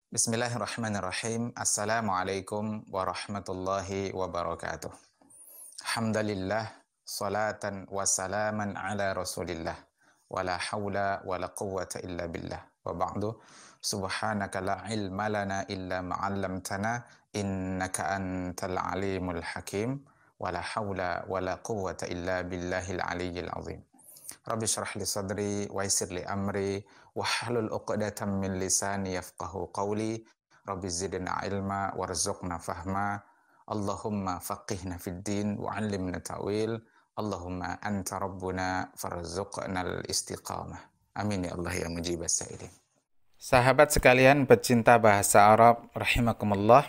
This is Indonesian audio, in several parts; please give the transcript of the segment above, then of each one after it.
Bismillahirrahmanirrahim. Assalamualaikum warahmatullahi wabarakatuh. Alhamdulillah, salatan wa salaman ala rasulillah. Wa la hawla wa la quwwata illa billah. Wa ba'du, subhanaka la ilma lana illa ma'allamtana, innaka antal alimul hakim. Wa la hawla wa la quwwata illa billahil aliyyil azim. Rabbi syrah li sadri wa yassir li amri wahlul 'uqdatam min lisani yafqahu qawli. Rabbi zidna ilma warzuqna fahma. Allahumma faqihna fid din wa 'allimna ta'wil. Allahumma anta rabbuna farzuqnal istiqamah. Amin ya Allah ya mujibas sa'ilin. Sahabat sekalian pecinta bahasa Arab rahimakumullah.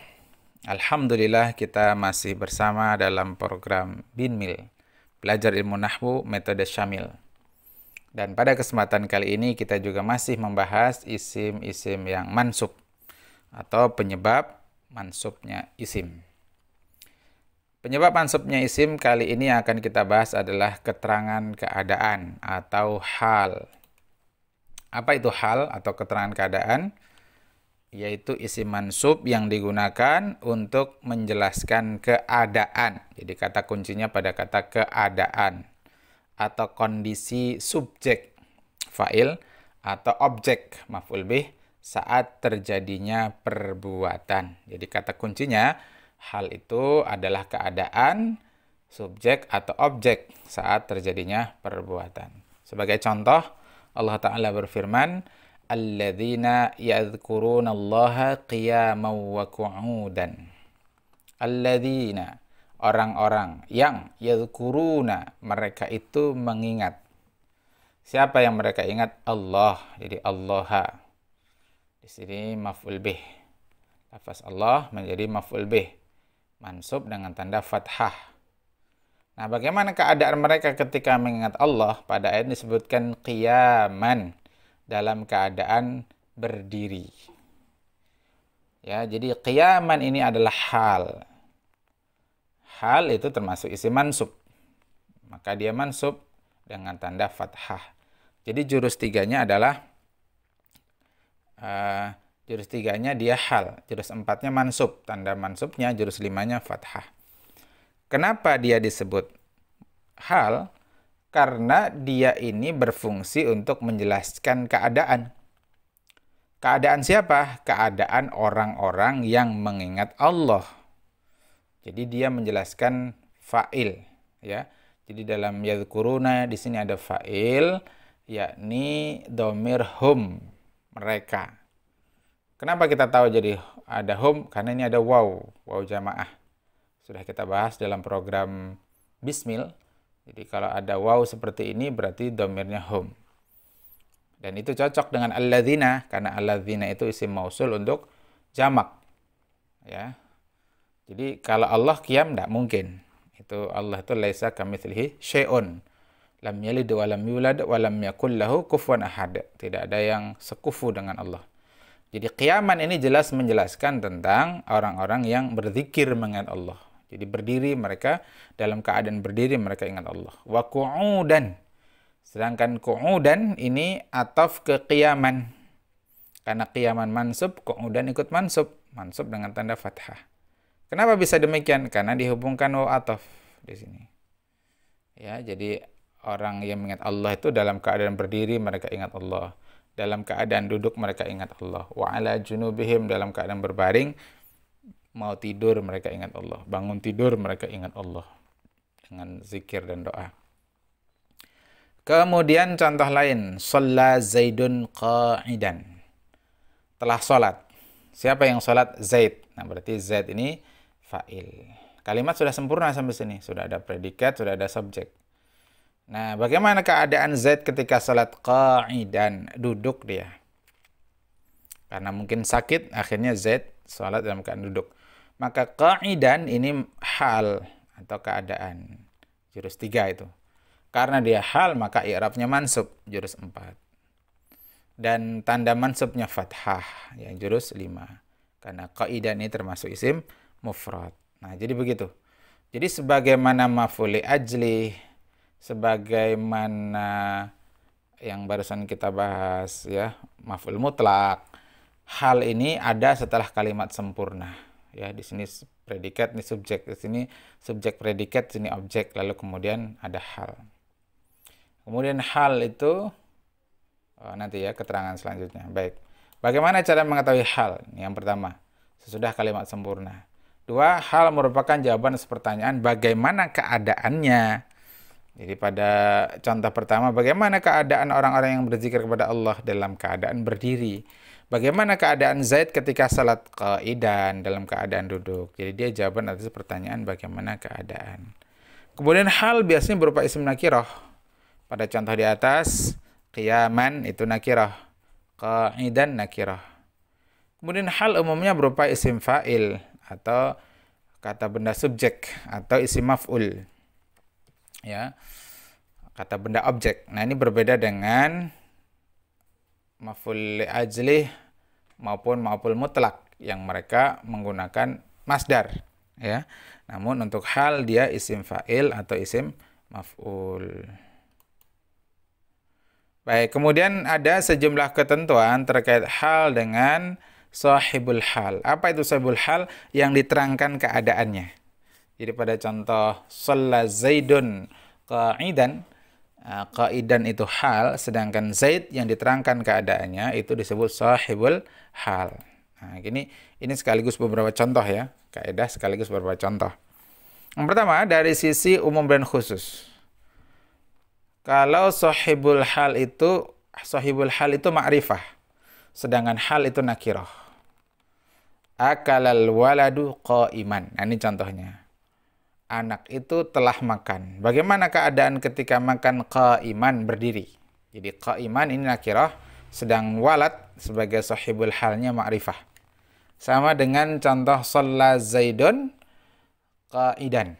Alhamdulillah kita masih bersama dalam program Binmil, belajar ilmu nahwu metode syamil. Dan pada kesempatan kali ini kita juga masih membahas isim-isim yang mansub atau penyebab mansubnya isim. Penyebab mansubnya isim kali ini yang akan kita bahas adalah keterangan keadaan atau hal. Apa itu hal atau keterangan keadaan? Yaitu isim mansub yang digunakan untuk menjelaskan keadaan. Jadi kata kuncinya pada kata keadaan atau kondisi subjek fa'il atau objek maf'ul bih saat terjadinya perbuatan. Jadi kata kuncinya hal itu adalah keadaan, subjek atau objek saat terjadinya perbuatan. Sebagai contoh, Allah Ta'ala berfirman, alladzina yadhkurunallaha qiyaman wa qu'udan. Alladzina, orang-orang yang yadhkuruna, mereka itu mengingat. Siapa yang mereka ingat? Allah. Jadi Allaha. Di sini maf'ul bih. Lafaz Allah menjadi maf'ul bih. Mansub dengan tanda fathah. Nah, bagaimana keadaan mereka ketika mengingat Allah? Pada ayat disebutkan qiyaman, dalam keadaan berdiri. Ya, jadi qiyaman ini adalah hal. Hal itu termasuk isim mansub. Maka dia mansub dengan tanda fathah. Jadi jurus tiganya adalah jurus tiganya dia hal. Jurus empatnya mansub. Tanda mansubnya jurus limanya fathah. Kenapa dia disebut hal? Karena dia ini berfungsi untuk menjelaskan keadaan. Keadaan siapa? Keadaan orang-orang yang mengingat Allah. Jadi dia menjelaskan fa'il, ya. Jadi dalam yadhkuruna di sini ada fa'il, yakni dhamir hum, mereka. Kenapa kita tahu jadi ada hum? Karena ini ada waw jamaah. Sudah kita bahas dalam program Bismil. Jadi kalau ada waw seperti ini berarti dhamirnya hum. Dan itu cocok dengan alladzina, karena alladzina itu isim mausul untuk jamak. Ya. Jadi kalau Allah qiyam tidak mungkin. Itu Allah itu laisa kamitslihi syai'un. Lam yalid wa lam yulad wa lam yakul lahu kufuwan ahad. Tidak ada yang sekufu dengan Allah. Jadi qiyaman ini jelas menjelaskan tentang orang-orang yang berzikir mengingat Allah. Jadi berdiri mereka, dalam keadaan berdiri mereka ingat Allah. Wa qu'udan. Sedangkan qu'udan ini ataf ke qiyaman. Karena qiyaman mansub, qu'udan ikut mansub. Mansub dengan tanda fathah. Kenapa bisa demikian? Karena dihubungkan waw ataf di sini. Ya, jadi orang yang mengingat Allah itu dalam keadaan berdiri mereka ingat Allah. Dalam keadaan duduk mereka ingat Allah. Wa ala junubihim, dalam keadaan berbaring mau tidur mereka ingat Allah. Bangun tidur mereka ingat Allah. Dengan zikir dan doa. Kemudian contoh lain, shalla Zaidun qa'idan. Telah sholat. Siapa yang sholat? Zaid. Nah, berarti Zaid ini fa'il. Kalimat sudah sempurna sampai sini. Sudah ada predikat, sudah ada subjek. Nah, bagaimana keadaan Zaid ketika sholat qa'idan? Duduk dia. Karena mungkin sakit, akhirnya Zaid sholat dalam keadaan duduk. Maka qa'idan ini hal atau keadaan. Jurus 3 itu. Karena dia hal, maka i'rabnya mansub. Jurus 4. Dan tanda mansubnya fathah. Ya, jurus 5. Karena qa'idan ini termasuk isim mufrad. Nah, jadi begitu. Jadi sebagaimana maf'ul li ajli, sebagaimana yang barusan kita bahas ya, maf'ul mutlak, hal ini ada setelah kalimat sempurna. Ya, di sini predikat, ini subjek, di sini subjek predikat, di sini objek, lalu kemudian ada hal. Kemudian hal itu nanti ya keterangan selanjutnya. Baik. Bagaimana cara mengetahui hal? Yang pertama, sesudah kalimat sempurna. Dua, hal merupakan jawaban atas pertanyaan bagaimana keadaannya. Jadi pada contoh pertama, bagaimana keadaan orang-orang yang berzikir kepada Allah dalam keadaan berdiri? Bagaimana keadaan Zaid ketika salat qaidan dalam keadaan duduk? Jadi dia jawaban atas pertanyaan bagaimana keadaan. Kemudian hal biasanya berupa isim nakirah. Pada contoh di atas, qiyaman itu nakirah, qaidan nakirah. Kemudian hal umumnya berupa isim fa'il atau kata benda subjek atau isim maf'ul. Ya. Kata benda objek. Nah, ini berbeda dengan maf'ul li ajlih maupun maf'ul mutlak yang mereka menggunakan masdar, ya. Namun untuk hal dia isim fa'il atau isim maf'ul. Baik, kemudian ada sejumlah ketentuan terkait hal dengan sahibul hal. Apa itu sahibul hal? Yang diterangkan keadaannya. Jadi pada contoh shalla Zaidun qa'idan, qaidan itu hal, sedangkan Zaid yang diterangkan keadaannya itu disebut sahibul hal. Nah, ini sekaligus beberapa contoh ya, kaidah sekaligus beberapa contoh. Yang pertama dari sisi umum dan khusus. Kalau sahibul hal itu ma'rifah, sedangkan hal itu nakirah. Akalal waladu qa'iman. Nah, ini contohnya. Anak itu telah makan. Bagaimana keadaan ketika makan qa'iman berdiri? Jadi qa'iman ini nakirah, sedang walad sebagai sahibul halnya ma'rifah. Sama dengan contoh shalla Zaidun qa'idan.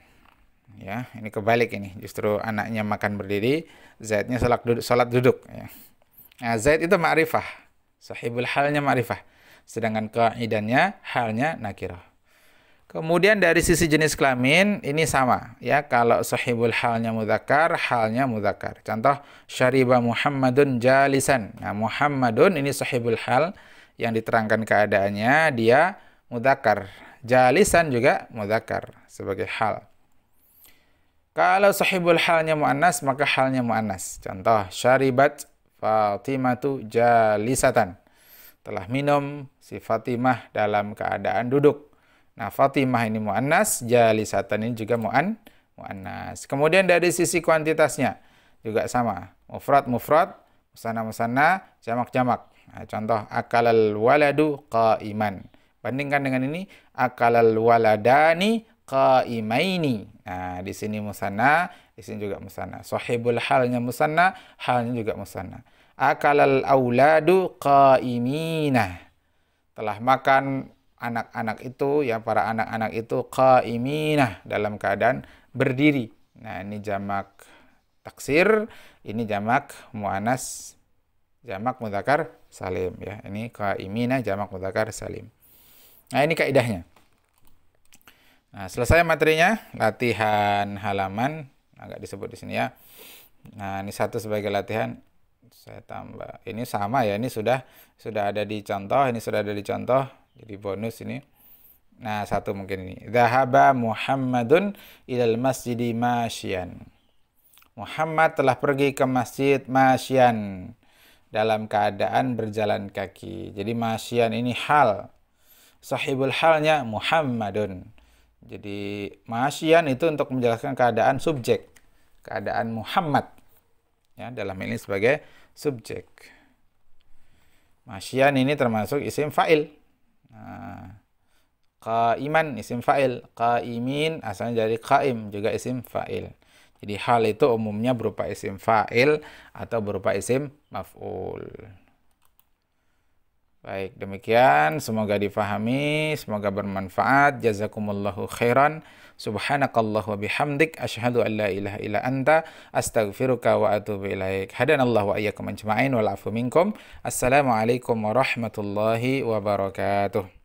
Ya, ini kebalik ini. Justru anaknya makan berdiri, Zaidnya salat duduk. Ya. Nah, Zaid itu ma'rifah. Sahibul halnya ma'rifah. Sedangkan qa'idannya halnya nakirah. Kemudian dari sisi jenis kelamin ini sama ya, kalau sahibul halnya mudzakkar, halnya mudzakkar. Contoh syariba Muhammadun jalisan. Nah, Muhammadun ini sahibul hal yang diterangkan keadaannya dia mudzakkar. Jalisan juga mudzakkar sebagai hal. Kalau sahibul halnya muannas maka halnya muannas. Contoh syaribat Fatimatu jalisatan. Telah minum si Fatimah dalam keadaan duduk. Nah, Fatimah ini muannas, jalisatan ini juga muannas. Kemudian dari sisi kuantitasnya juga sama. Mufrad, musanna, jamak. Nah, contoh akalal waladu qa'iman. Bandingkan dengan ini akalal waladani qa'imaini. Nah, di sini musanna, di sini juga musanna. Sahibul halnya musanna, halnya juga musanna. Akalal auladu qa'imina. Telah makan anak-anak itu, ya para anak-anak itu qa'iminah dalam keadaan berdiri. Nah, ini jamak taksir, ini jamak muannas, jamak mudzakkar salim ya. Ini qa'iminah jamak mudzakkar salim. Nah, ini kaidahnya. Nah, selesai materinya, latihan halaman agak disebut di sini ya. Nah, ini satu sebagai latihan. Saya tambah. Ini sama ya, ini sudah ada di contoh, ini sudah ada di contoh. Jadi bonus ini. Nah, satu mungkin ini. Dhahaba Muhammadun ilal masjidi masyian. Muhammad telah pergi ke masjid masyian dalam keadaan berjalan kaki. Jadi masyian ini hal. Sahibul halnya Muhammadun. Jadi masyian itu untuk menjelaskan keadaan subjek. Keadaan Muhammad. Ya, dalam ini sebagai subjek. Masyian ini termasuk isim fa'il. Nah, qa'iman isim fa'il, qa'imin asalnya dari qa'im juga isim fa'il. Jadi hal itu umumnya berupa isim fa'il atau berupa isim maf'ul. Baik, demikian semoga difahami, semoga bermanfaat. Jazakumullahu khairan. Subhanakallah wa bihamdik asyhadu an la ilaha illa anta astaghfiruka wa atubu ilaik. Hadanallahu wa iyyakum ajma'in wal afu minkum. Assalamualaikum warahmatullahi wabarakatuh.